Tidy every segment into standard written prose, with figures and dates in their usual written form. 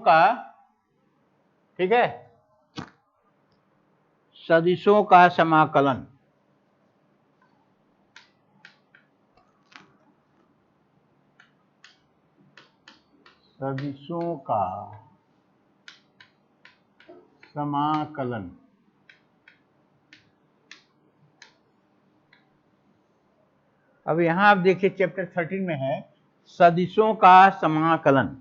का, ठीक है, सदिशों का समाकलन। सदिशों का समाकलन। अब यहां आप देखिए चैप्टर 13 में है सदिशों का समाकलन।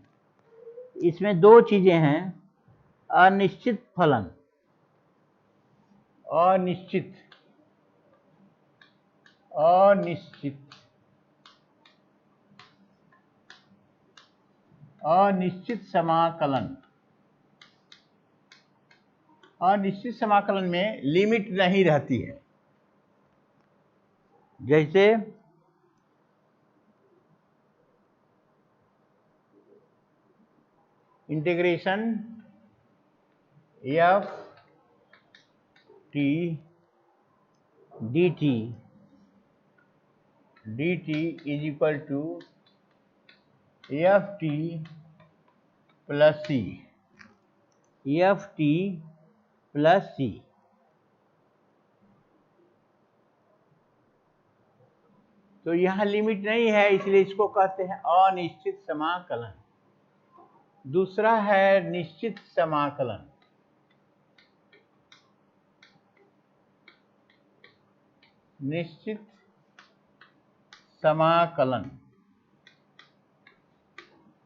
इसमें दो चीजें हैं, अनिश्चित फलन, अनिश्चित अनिश्चित अनिश्चित समाकलन। अनिश्चित समाकलन में लिमिट नहीं रहती है। जैसे integration F T dt is equal to F T plus C, F T plus C. तो यहां लिमिट नहीं है, इसलिए इसको कहते हैं अनिश्चित समाकलन। दूसरा है निश्चित समाकलन। निश्चित समाकलन,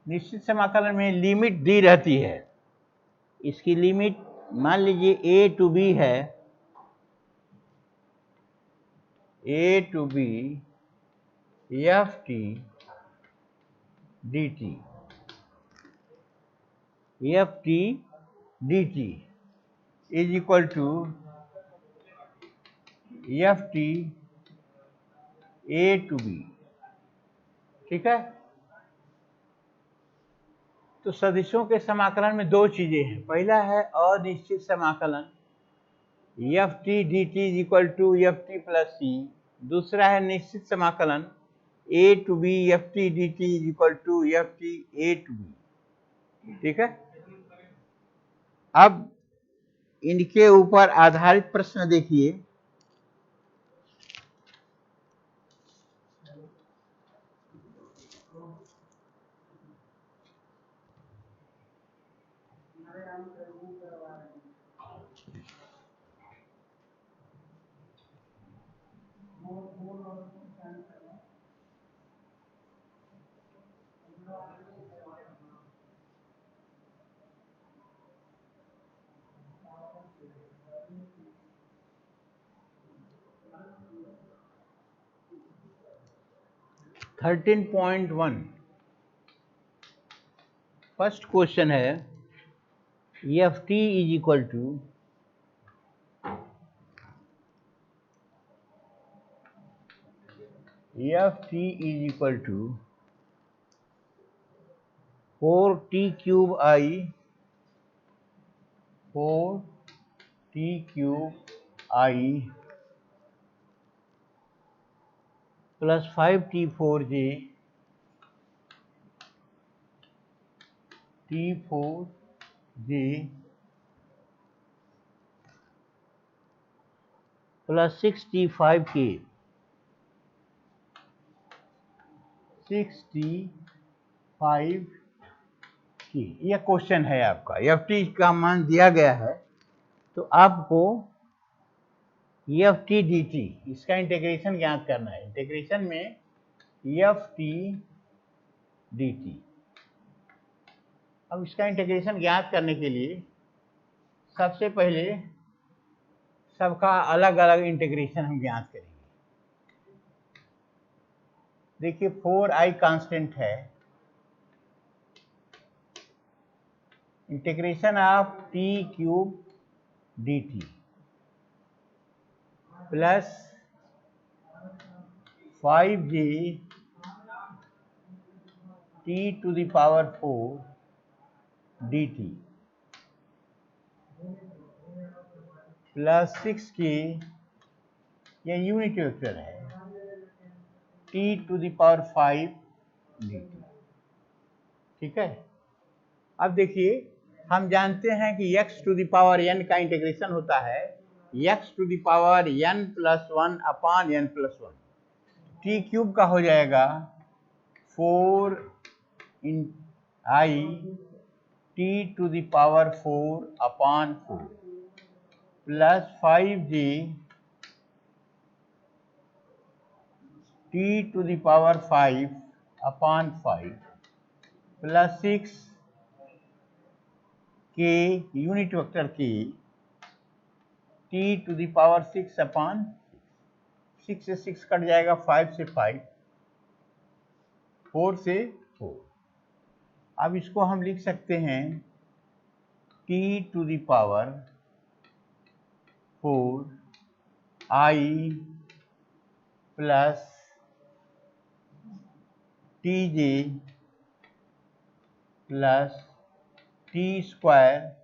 निश्चित समाकलन में लिमिट दी रहती है। इसकी लिमिट मान लीजिए a टू b है, a to b T T D टी, F T D T is equal to F T A to B. ठीक है, तो सदिशों के समाकलन में दो चीजें हैं। पहला है अनिश्चित समाकलन, F T D T is equal to F T plus C. दूसरा है निश्चित समाकलन, A to B F T D T is equal to F T A to B. ठीक है, अब इनके ऊपर आधारित प्रश्न देखिए। Thirteen point one first question है, F T is equal to F T is equal to 4t cube I, 4t cube I plus 5t4j t4j plus 6t5k 6t5k। यह क्वेश्चन है आपका। एफ टी का मान दिया गया है, तो आपको एफ टी डी टी इसका इंटीग्रेशन ज्ञात करना है। इंटीग्रेशन में एफ टी डी टी, अब इसका इंटीग्रेशन ज्ञात करने के लिए सबसे पहले सबका अलग अलग इंटीग्रेशन हम ज्ञात करेंगे। देखिए 4i कांस्टेंट है, integration of T cube D T plus 5j T to the power 4 D T plus 6k, यह यूनिट वेक्टर है, T to the power 5 D T. ठीक है, अब देखिए, हम जानते हैं कि x to the power n का इंटीग्रेशन होता है x to the power n plus 1 upon n plus 1। T cube का हो जाएगा 4 in I T to the power 4 upon 4 plus 5j T to the power 5 upon 5 plus 6 के unit vector के T to the power 6 upon 6 से 6 cut जाएगा, 5 से 5, 4 से 4। अब इसको हम लिख सकते हैं T to the power 4 I plus T J plus T square.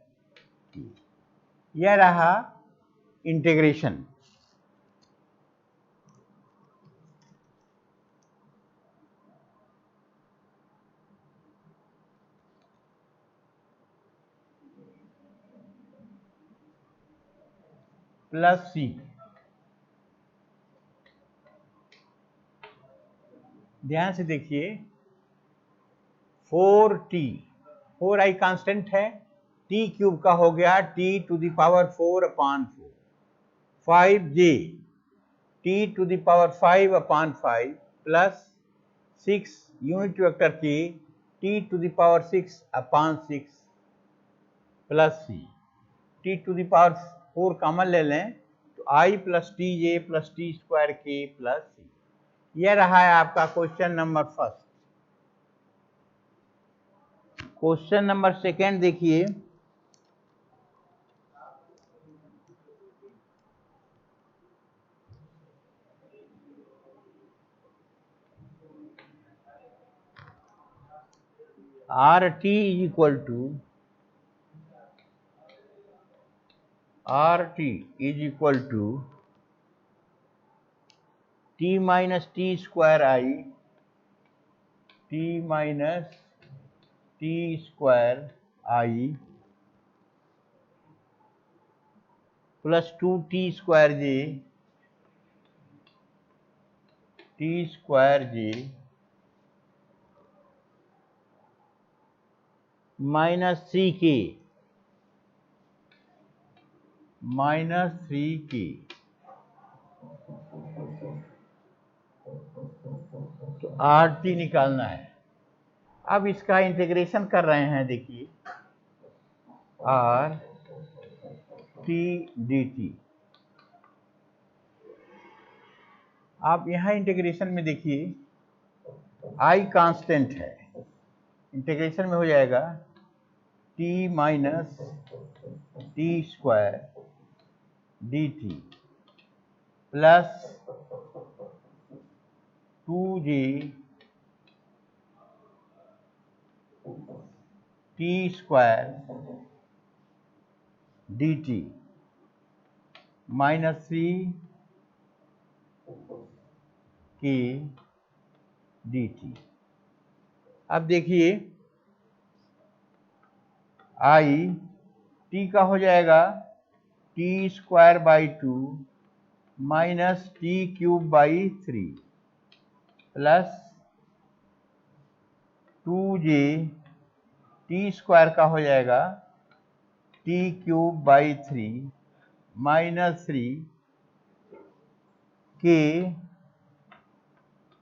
यह रहा इंटीग्रेशन। प्लस सी, ध्यान से देखिए, 4t, 4i कांस्टेंट है, टी क्यूब का हो गया T to the power 4 upon 4, 5j T to the power 5 upon 5 plus 6 unit vector की T to the power 6 upon 6 plus C. T to the power 4 common ले लें तो I plus T J plus T square K plus C. यह रहा है आपका question number first. Question number second देखिए, R T is equal to T minus T square I plus 2t square J minus 3k तो R T निकालना है। अब इसका इंटीग्रेशन कर रहे हैं, देखिए आर टी डी टी। आप यहाँ इंटीग्रेशन में देखिए आई कांस्टेंट है, इंटीग्रेशन में हो जाएगा T minus T square D T plus 2j T square D T minus 3k D T. अब देखिए आई टी का हो जाएगा T square by 2 minus T cube by 3 plus 2j T square का हो जाएगा T cube by 3 minus 3k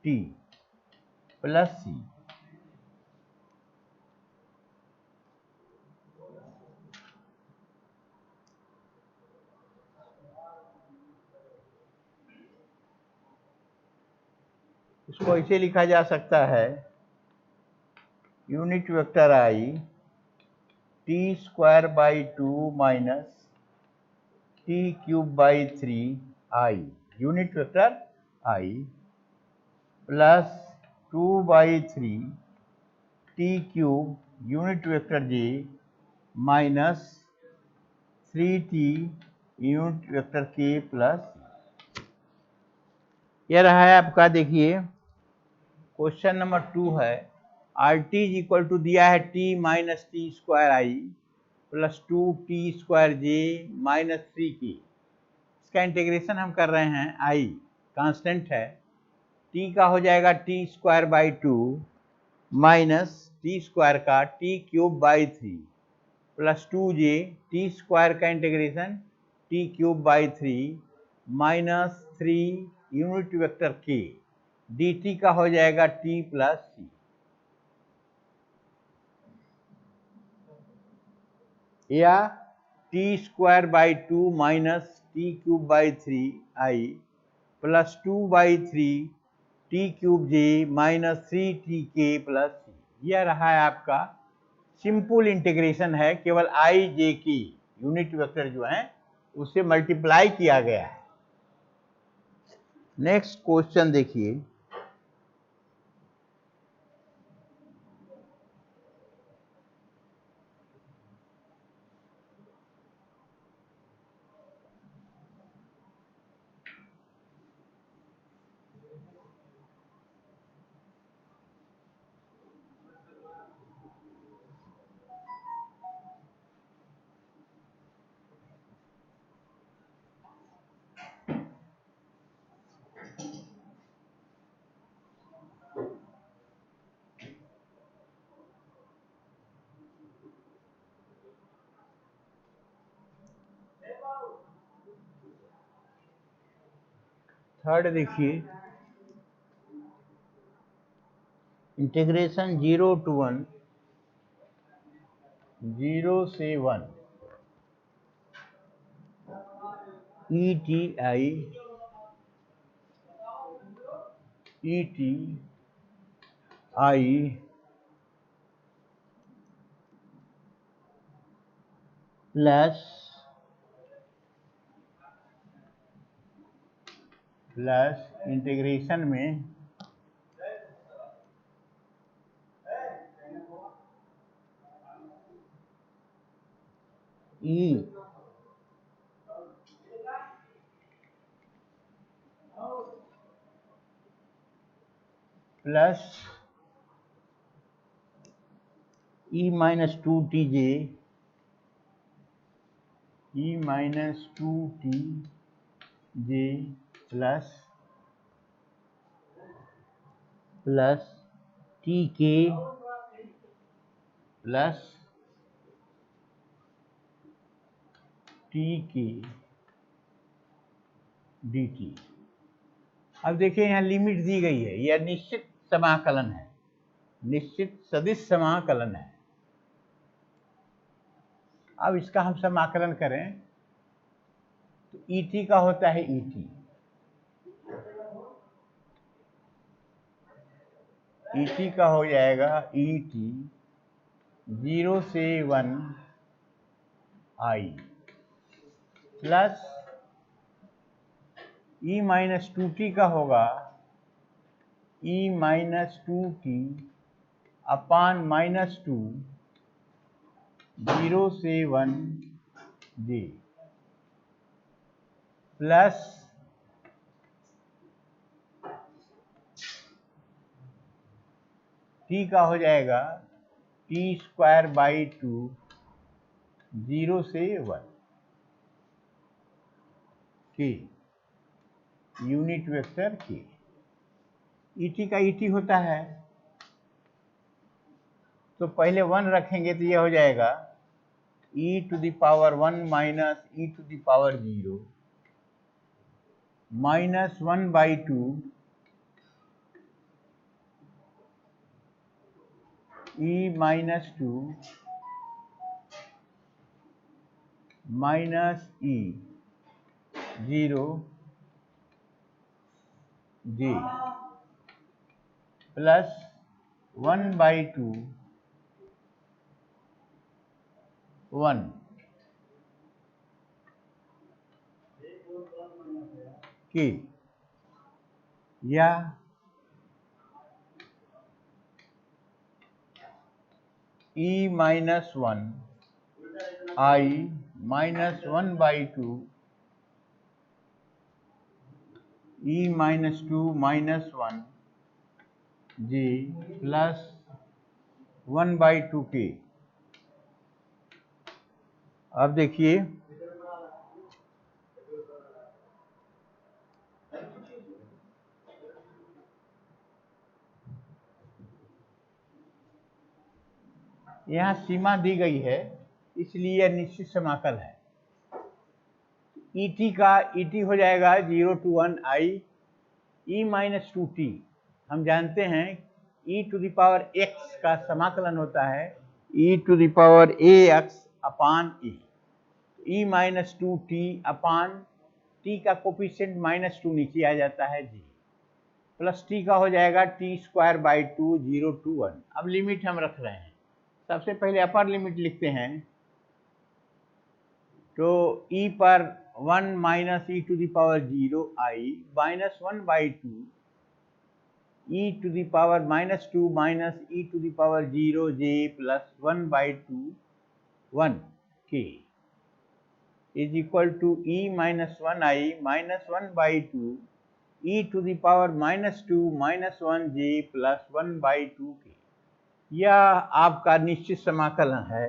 T plus C. इसको ऐसे लिखा जा सकता है unit vector I T square by 2 minus T cube by 3 I unit vector I plus 2 by 3 T cube unit vector J minus 3t unit vector K plus. यह रहा है आपका, देखिए क्वेश्चन नंबर 2 है R T is equal to दिया है T minus T square I plus 2t² J minus 3k। इसका integration हम कर रहे हैं, आई कांस्टेंट है, t का हो जाएगा t² 2 माइनस t² का t³ 3 प्लस 2j t² का integration t³ 3 minus 3 unit vector k dt का हो जाएगा t प्लस c, या t² 2 minus t³ 3 I plus 2/3 t³ minus 3tk plus c। यह रहा है आपका सिंपल इंटीग्रेशन है, केवल आई जे की यूनिट वेक्टर जो है उसे मल्टीप्लाई किया गया है। नेक्स्ट क्वेश्चन देखिए, थर्ड देखिए, इंटीग्रेशन 0 से 1 e प्लस इंटीग्रेशन में e plus e minus 2tj plus tk plus tk dt। अब देखिए यहाँ लिमिट दी गई है, यह निश्चित समाकलन है, निश्चित सदिश समाकलन है। अब इसका हम समाकलन करें तो et का होता है et का हो जाएगा et 0 से 1 i plus e minus 2t का होगा e minus 2t upon minus 2 0 से 1 j प्लस t का हो जाएगा t² 2 0 से 1 k unit vector k। et का et होता है तो पहले 1 रखेंगे तो यह हो जाएगा e⁻1 minus e⁻0 minus 1/2 e minus 2 minus e 0 j plus 1/2 1 k, या e minus 1 i minus 1/2 e minus 2 minus 1 j plus 1/2k। अब देखिए यहाँ सीमा दी गई है, इसलिए यह निश्चित समाकल है। ET का ET हो जाएगा 0 to 1 I e minus 2t। हम जानते हैं e to the power x का समाकलन होता है e to the power ax upon e। e minus 2t upon t का कोफिशिएंट -2 नीचे आ जाता है जी, प्लस t का हो जाएगा t²/2 0 to 1। अब लिमिट हम रख रहे हैं। सबसे पहले अपर लिमिट लिखते हैं, तो e पर 1 minus e to the power 0 I minus 1/2 e to the power -2 minus e to the power 0 j plus 1/2 1 k is equal to e minus 1 I minus 1/2 e to the power -2 minus 1 j plus 1/2 k। यह आपका निश्चित समाकलन है,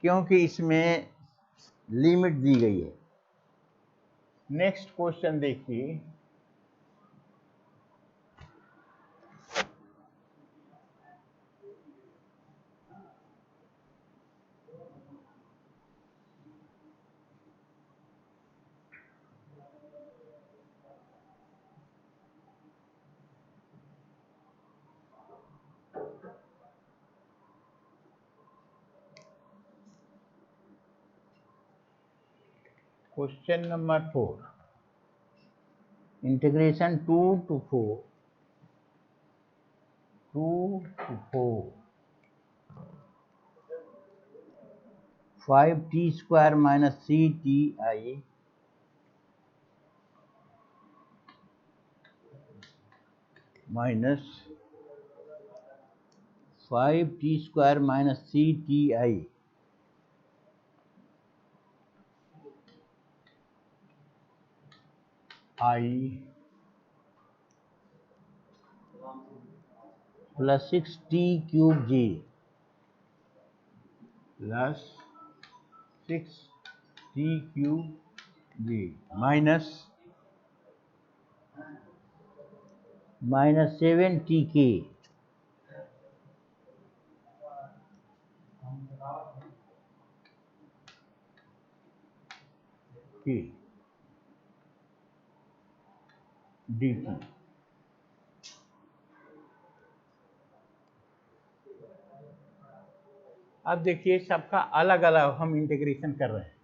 क्योंकि इसमें limit दी गई है। Next question देखिए, question number 4, integration 2 to 4 5t² minus 3ti minus 5t² minus 3ti I plus 6t³ j plus 6t³ j minus 7tk k dt। अब देखिए सबका अलग अलग हम इंटीग्रेशन कर रहे हैं।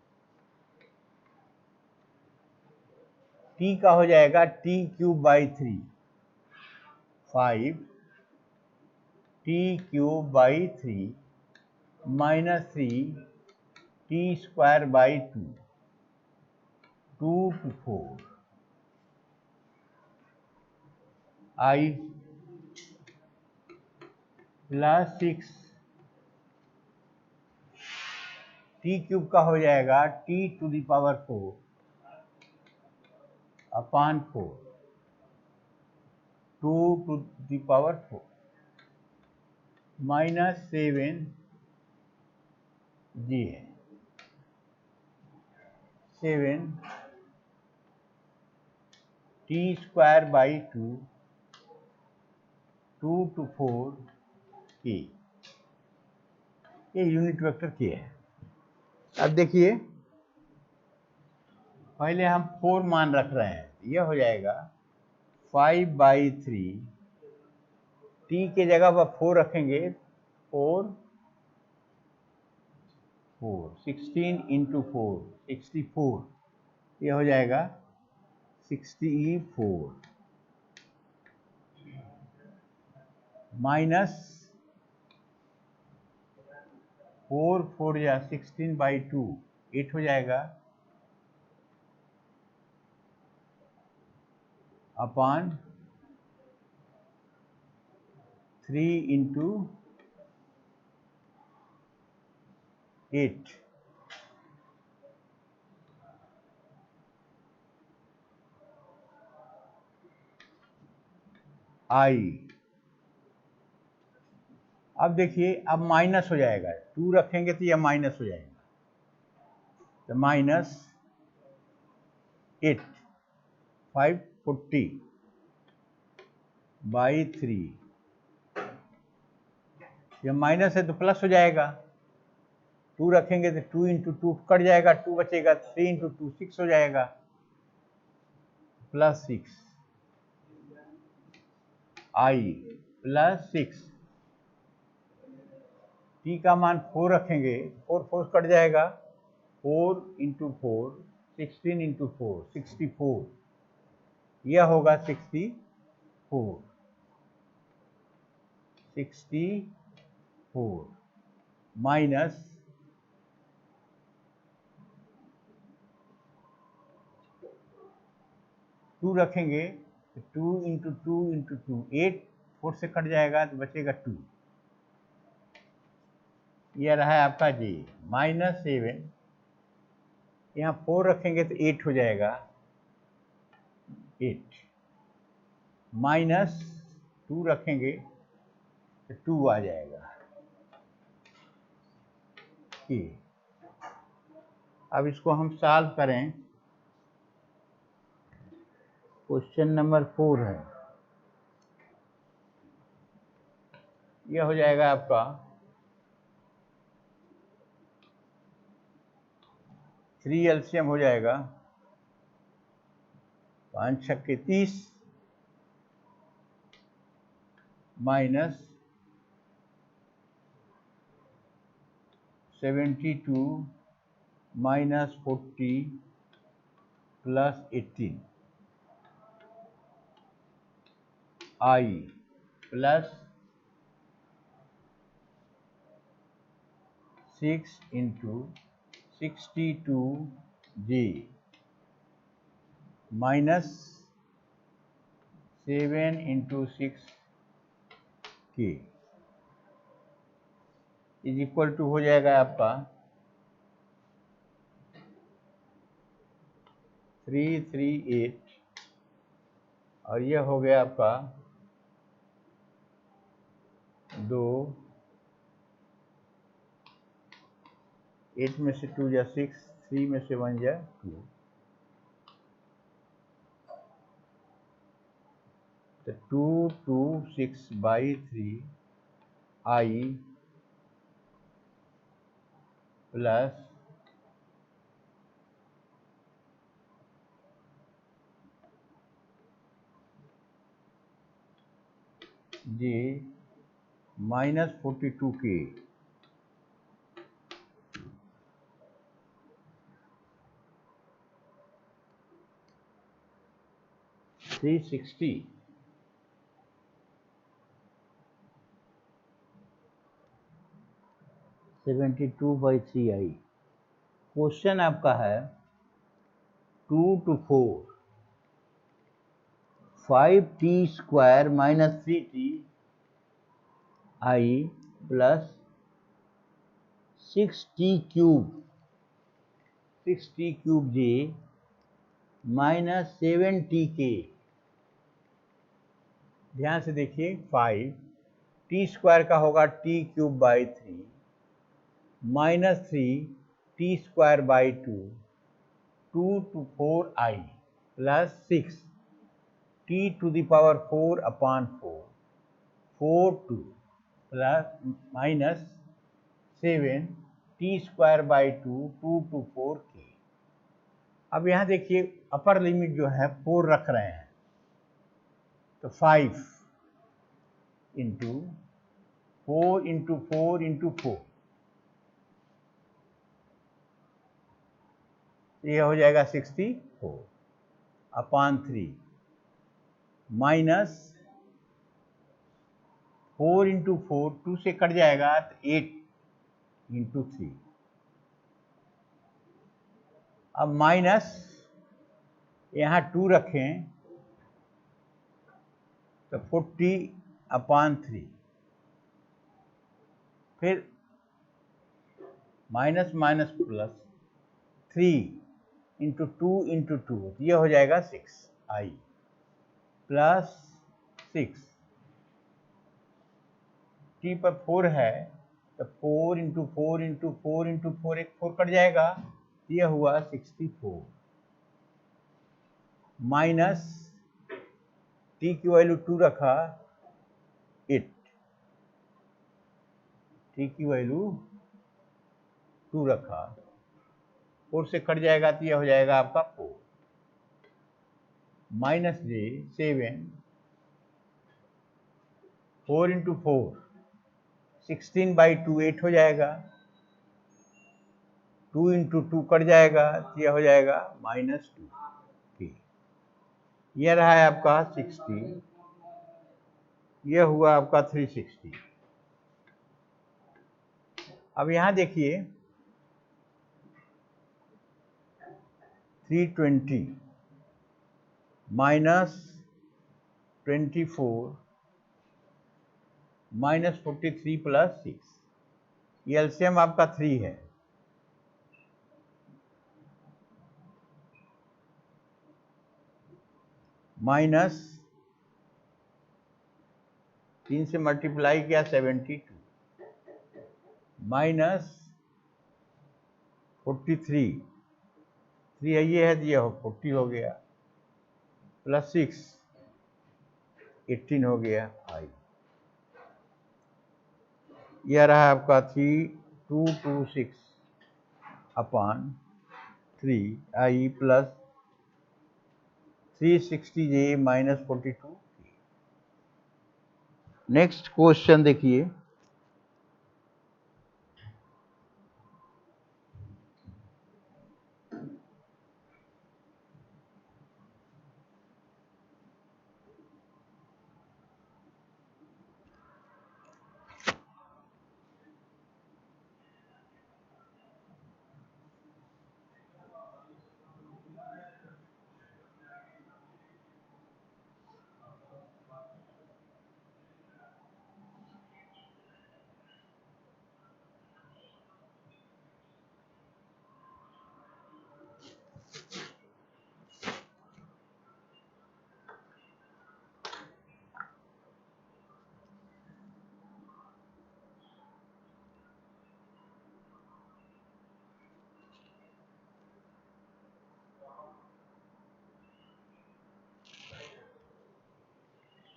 t का हो जाएगा t³ 5 t³ minus 3 t²/2 2 to 4 I plus 6 t³ का हो जाएगा t to the power 4 upon 4 2 to the power 4 minus 7 जी है 7 t²/2 2 to 4 k। ये यूनिट वेक्टर k है। अब देखिए पहले हम 4 मान रख रहे हैं, यह हो जाएगा 5/3 t के जगह पर 4 रखेंगे, 4 16 इंटू 4 64, यह हो जाएगा 64 माइनस 4 4 या 16/2 8 हो जाएगा अपान 3 इंटू 8 I अब देखिए, अब माइनस हो जाएगा, 2 रखेंगे तो यह माइनस हो जाएगा, तो -8 540/3, यह माइनस है तो प्लस हो जाएगा, 2 रखेंगे तो 2 × 2 कट जाएगा, 2 बचेगा, 3 × 2 6 हो जाएगा, +6 i +6, t का मान 4 रखेंगे, 4 4 कट जाएगा, 4 × 4 16 × 4 64, यह होगा 64 माइनस 2 रखेंगे तो 2 × 2 × 2 8, 4 से कट जाएगा तो बचेगा 2, यह रहा है आपका जी -7, यहाँ 4 रखेंगे तो 8 हो जाएगा, 8 -2 रखेंगे तो 2 आ जाएगा। अब इसको हम सॉल्व करें, क्वेश्चन नंबर 4 है, यह हो जाएगा आपका 3 एलसीएम हो जाएगा, 5 छक्के 30 -72 -40 +18 i +6 × 62j -7 × 6k = हो जाएगा आपका 338, और यह हो गया आपका 2, 8 में से 2 जा 6, 3 में से 1 जा 2, तो 226/3 i plus ji -42k, $360, 72/3i। Question आपका है 2 to 4 5t² - 3t i plus 6t³ j -7tk। ध्यान से देखिए, 5 t² का होगा t³/3 -3 t²/2 2 to 4i plus 6 t⁴/4 4 2 plus -7 t²/2 2 to 4k। अब यहाँ देखिए, अपर लिमिट जो है 4 रख रहे हैं, तो 5 × 4 × 4 × 4, यह हो जाएगा 64/3 माइनस 4 × 4, 2 से कट जाएगा तो 8 × 3, अब माइनस यहाँ 2 रखें तो 40/3, फिर माइनस माइनस प्लस 3 × 2 × 2, यह हो जाएगा 6i प्लस 6 टी पर 4 है तो 4 इंटू 4 इंटू 4 इंटू 4, एक 4 कट जाएगा, यह हुआ 64 माइनस टी की वैल्यू 2 रखा 8, टी की वैल्यू 2 रखा, 4 से कट जाएगा तो यह हो जाएगा आपका 4 माइनस जे 7, 4 इंटू 4 16/2 8 हो जाएगा, 2 इंटू 2 कट जाएगा तो यह हो जाएगा -2। ठीक, यह रहा है आपका 60, यह हुआ आपका 360। अब यहां देखिए 320 माइनस 24 माइनस 43 प्लस 6, ये एलसीएम आपका 3 है। माइनस 3 से मल्टीप्लाई किया 72 माइनस 43, 3 ये है तो ये 40 हो गया, प्लस 6 18 हो गया आई। यह रहा आपका 3226 upon 3 I plus 360 minus 42। Next question देखिए,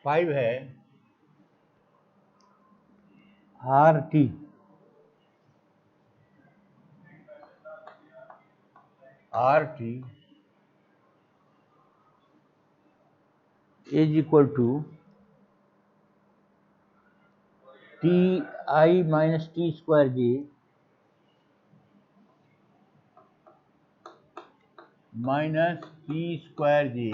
फाइव है R T is equal to T I minus T square J minus T square J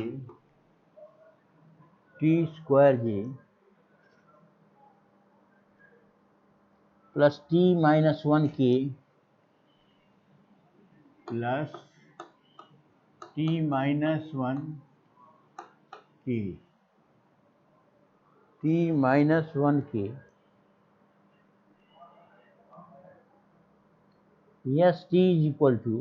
plus T minus 1 K plus T minus 1 K yes T is equal to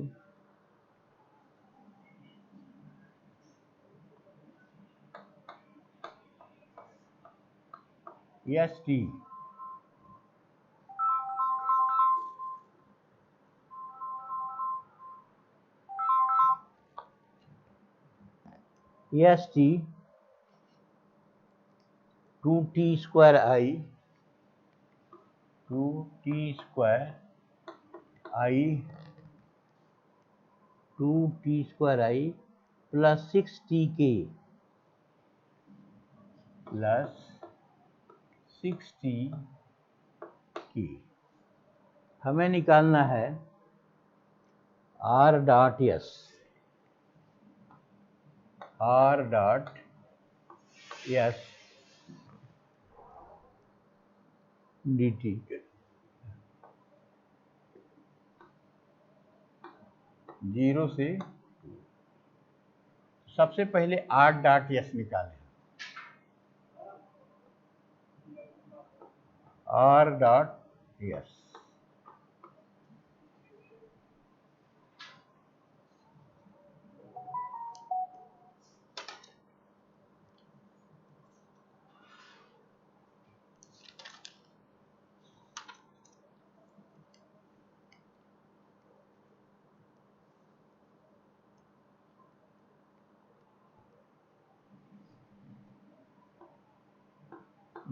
yes T yes T 2t square I 2t square I 2t square I plus 6t K plus 6t की हमें निकालना है r dot s dt 0 से 2। सबसे पहले r dot s निकालें, r dot s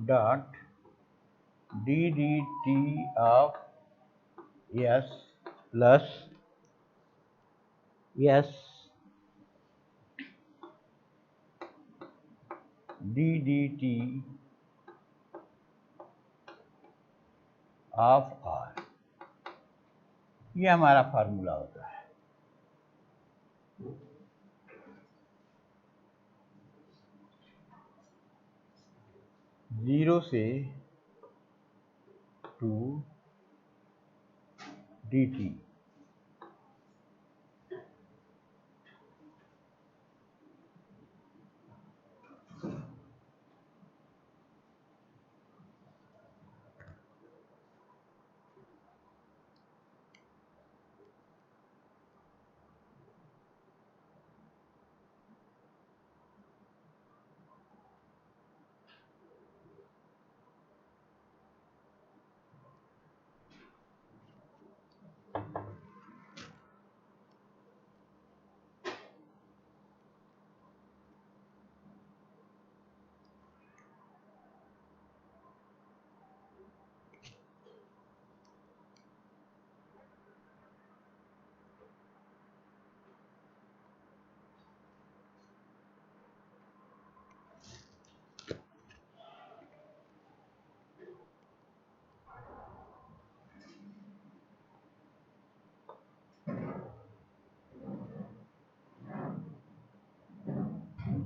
dot D D T of S plus S D D T of are, ये हमारा फार्मूला होता है। जीरो से टू डी टी,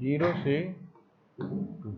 जीरो से टू।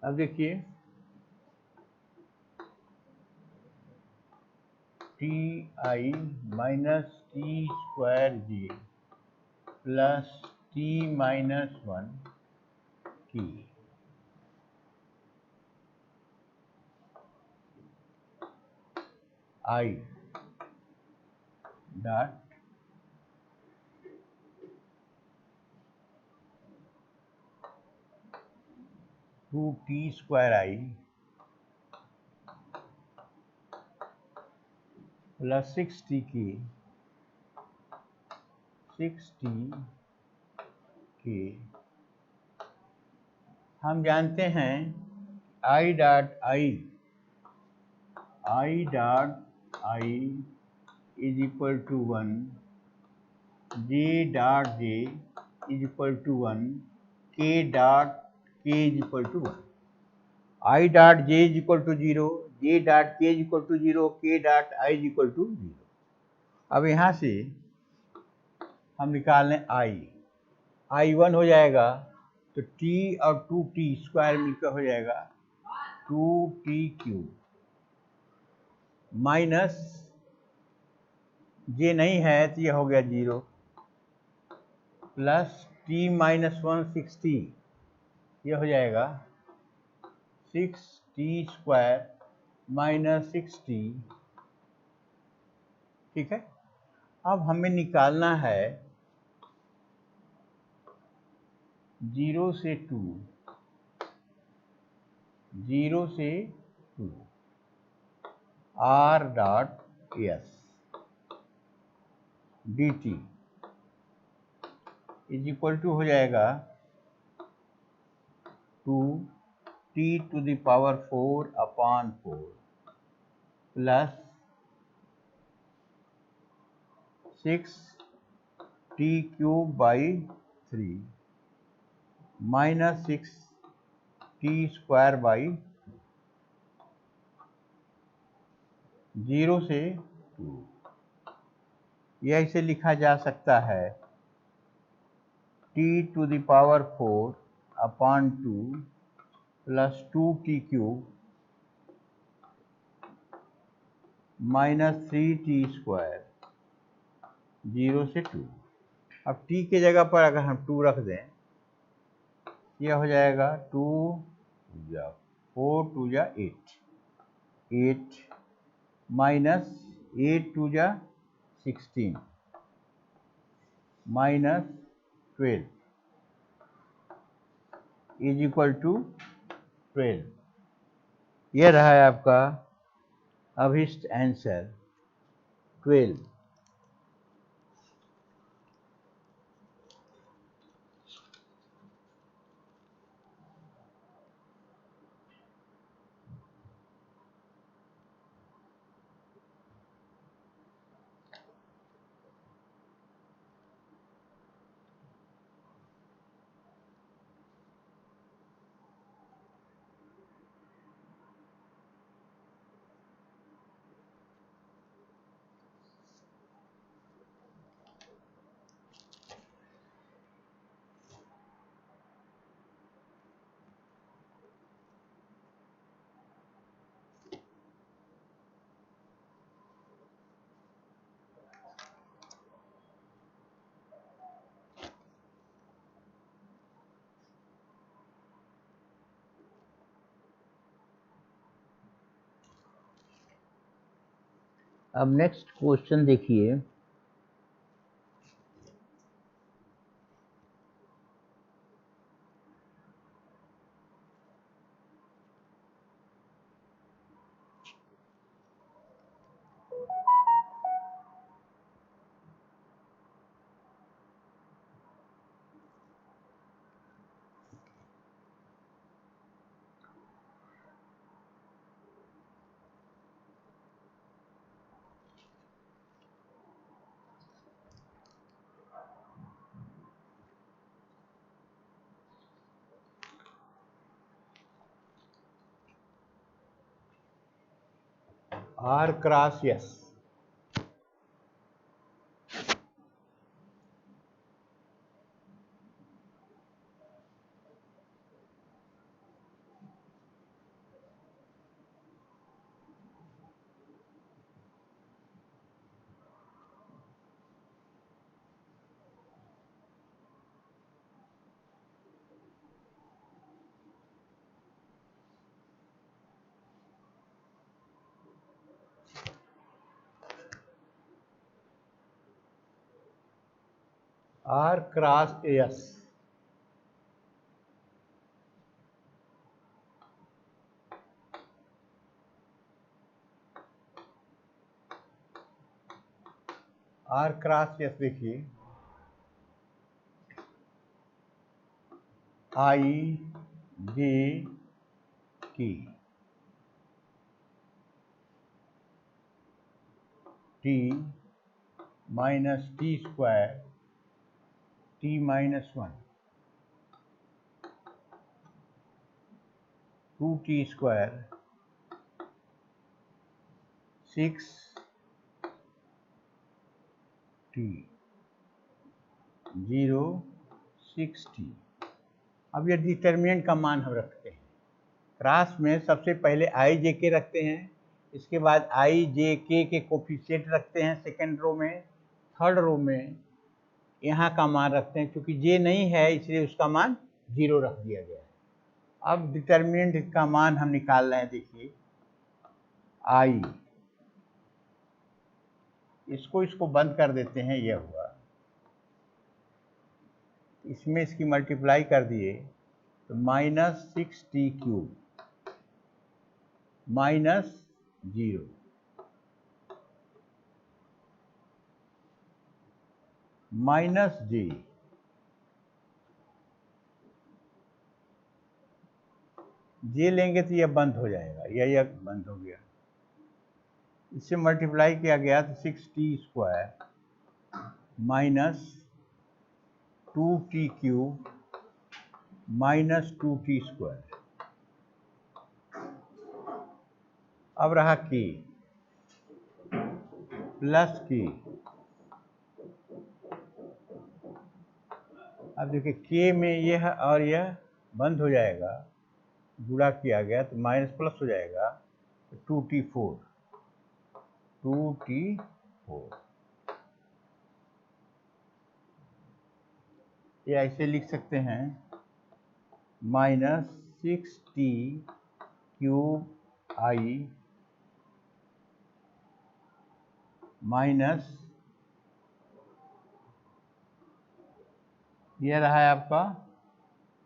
अब देखिए T I minus T square J plus T minus one की I dot to T square I plus six T के हम जानते हैं I dot I is equal to one, J dot J is equal to one, K dot K is equal to one. I dot J is equal to zero, J dot K is equal to zero, K dot I is equal to zero. अब यहाँ से हम निकाल लें I one हो जाएगा तो T और टू टी स्क्वायर मिलकर हो जाएगा टू टी क्यूब, माइनस जे नहीं है तो यह हो गया zero, plus T minus one 60, यह हो जाएगा 6t स्क्वायर माइनस 6t। ठीक है, अब हमें निकालना है 0 से 2 0 से 2 r dot S D T is equal to हो जाएगा 2 t to the power 4 upon 4 plus 6 t cube by 3 minus 6 t square by 0 से 2। यह इसे लिखा जा सकता है t to the power 4 upon 2 plus 2t cube minus 3t square 0 से 2। अब t के जगह पर अगर हम 2 रख दें, यह हो जाएगा 2 या 4 2 या 8 माइनस 8 2 या 16 माइनस 12 इज इक्वल टू 12। यह रहा है आपका अभिष्ट आंसर 12। अब नेक्स्ट क्वेश्चन देखिए। R cross S R cross S R cross S देखिए I J K T minus T square T minus 1 2T square 6T 0 6T। अब यह डिटर्मिनेंट का मान हम रखते हैं। क्रॉस में सबसे पहले आई जे के रखते हैं, इसके बाद आई जे के कोफिशिएंट रखते हैं सेकेंड रो में, थर्ड रो में यहाँ का मान रखते हैं। क्योंकि जे नहीं है इसलिए उसका मान 0 रख दिया गया है। अब डिटर्मिनेंट का मान हम निकाल रहे हैं। देखिए आई, इसको बंद कर देते हैं, यह हुआ। इसमें इसकी मल्टीप्लाई कर दिए तो minus 6T cube minus 0 minus जी, जे लेंगे तो यह बंद हो जाएगा, यह बंद हो गया। इससे मल्टीप्लाई किया गया तो 6t² minus 2t³ minus 2t²। अब रहा की प्लस की। अब देखिए के में यह और यह बंद हो जाएगा, गुणा किया गया तो माइनस प्लस हो जाएगा, 2t4 ये ऐसे लिख सकते हैं, माइनस 6t³ माइनस यह रहा है आपका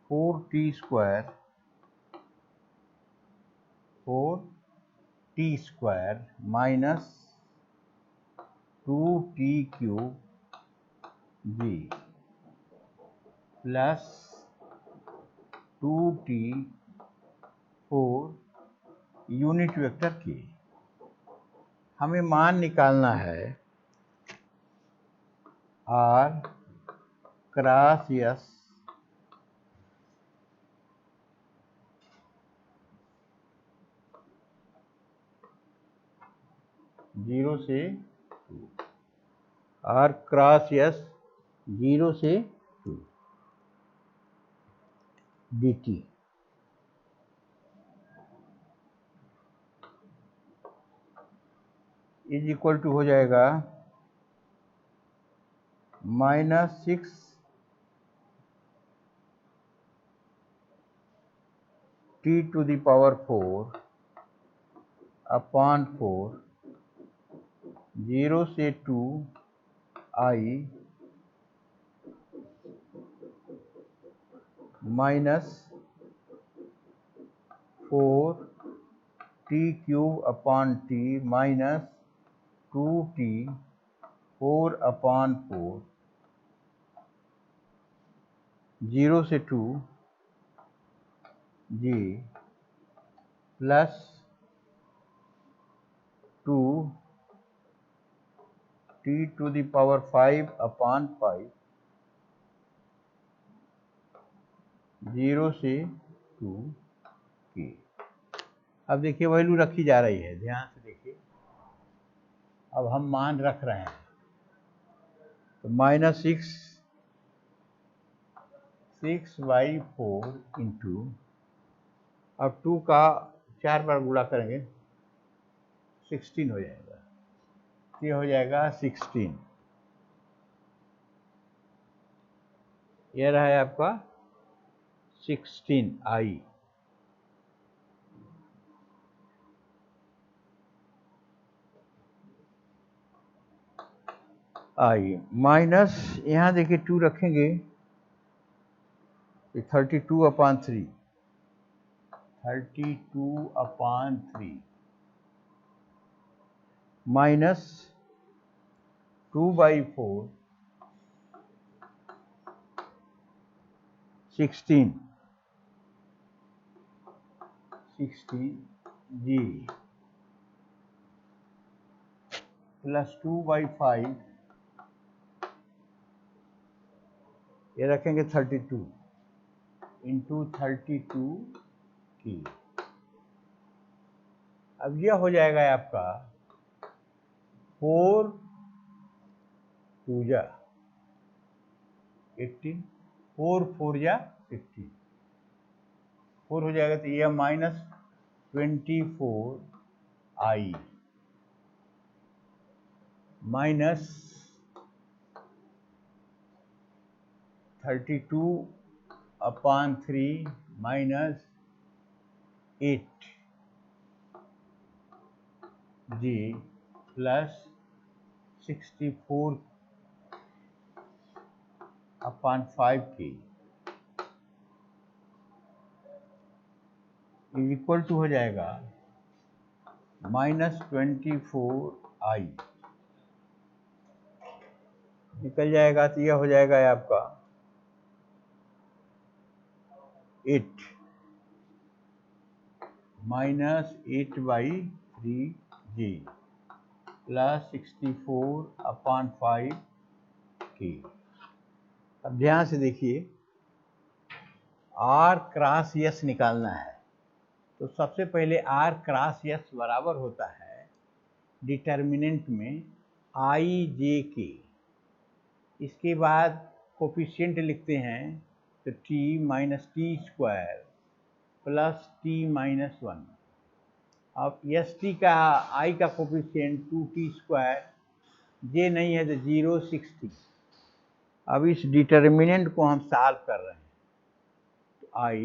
4t² minus 2t³ plus 2t4 unit vector की। हमें मान निकालना है R क्रॉस S 0 से 2, R क्रॉस S 0 से 2 dt इज इक्वल टू हो जाएगा माइनस 6t⁴ अपॉन 4 0 से 2 I minus 4t³ upon t minus 2t4 upon 4 0 से 2 जी प्लस 2t⁵ अपॉन 5 0 से 2 की। अब देखिए वैल्यू रखी जा रही है, ध्यान से देखिए। अब हम मान रख रहे हैं तो माइनस 6/4 इंटू, अब 2 का 4 बार गुणा करेंगे 16 हो जाएगा, ये हो जाएगा 16। यह रहा है आपका 16I माइनस यहाँ देखिए 2 रखेंगे 32/3 माइनस 2/4 16 जी प्लस 2/5 ये रखेंगे 32 इंटू 32 की। अब यह हो जाएगा आपका 4 2 जा 18, 4 4 जा 16, 4 हो जाएगा तो यह माइनस 24I माइनस 32/3 माइनस 8 जी प्लस 64/5 की इक्वल टू हो जाएगा -24i निकल जाएगा तो यह हो जाएगा आपका 8 -8/3g प्लस 64/5k। अब ध्यान से देखिए, r क्रॉस s निकालना है तो सबसे पहले r क्रॉस s बराबर होता है डिटर्मिनेंट में i j k। इसके बाद कोफिशिएंट लिखते हैं तो t - t² प्लस t-1। अब st का i का कोफिशिएंट 2t², j नहीं है तो 0 60। अब इस डिटर्मिनेंट को हम सॉल्व कर रहे हैं तो i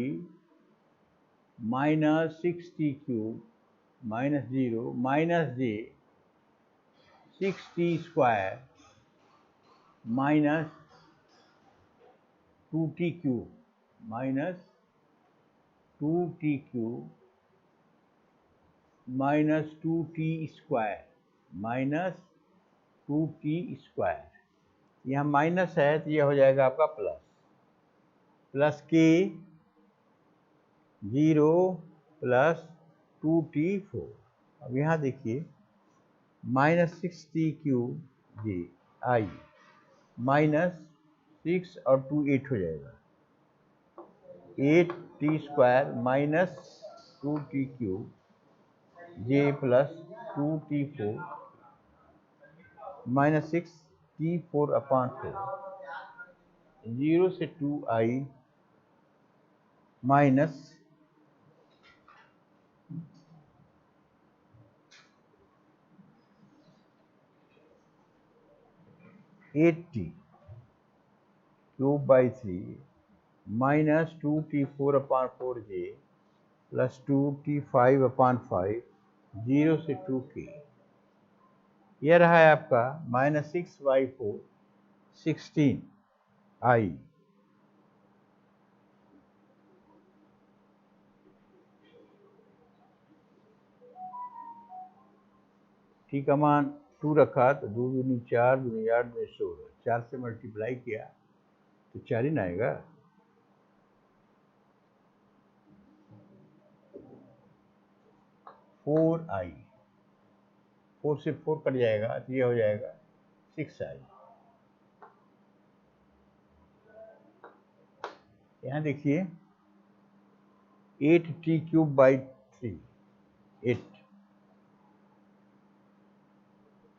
-6t³ -0 - j 6t² -2t³ -2t³ -2t²। यहाँ माइनस है तो यह हो जाएगा आपका plus, plus k 0 plus 2t4। अब यहाँ देखिए -6t³ i -6 और 2 8 हो जाएगा, 8t² -2t³ j plus 2t4 -6t4/4 0 से 2i minus 8t³ minus 2t4/4j plus 2t5/5 0 से 2k। यह रहा है आपका -6/4 16i। t का मान 2 रखा तो 2 दूनी 4 दूनी 8 दूनी 16, 4 से मल्टीप्लाई किया तो 4 ही ना आएगा। फोर आई, 4 से 4 कट जाएगा तो यह हो जाएगा 6i। यहाँ देखिए 8t³/3 8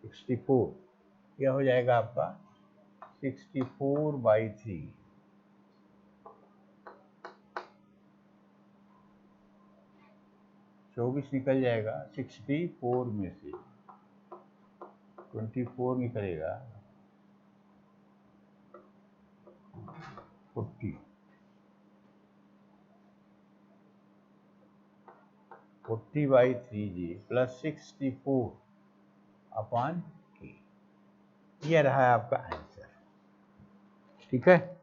64, यह हो जाएगा आपका 64/3। 24 निकल जाएगा 64 में से 24 निकलेगा 40 40/3g प्लस 64/k। यह रहा है आपका आंसर। ठीक है।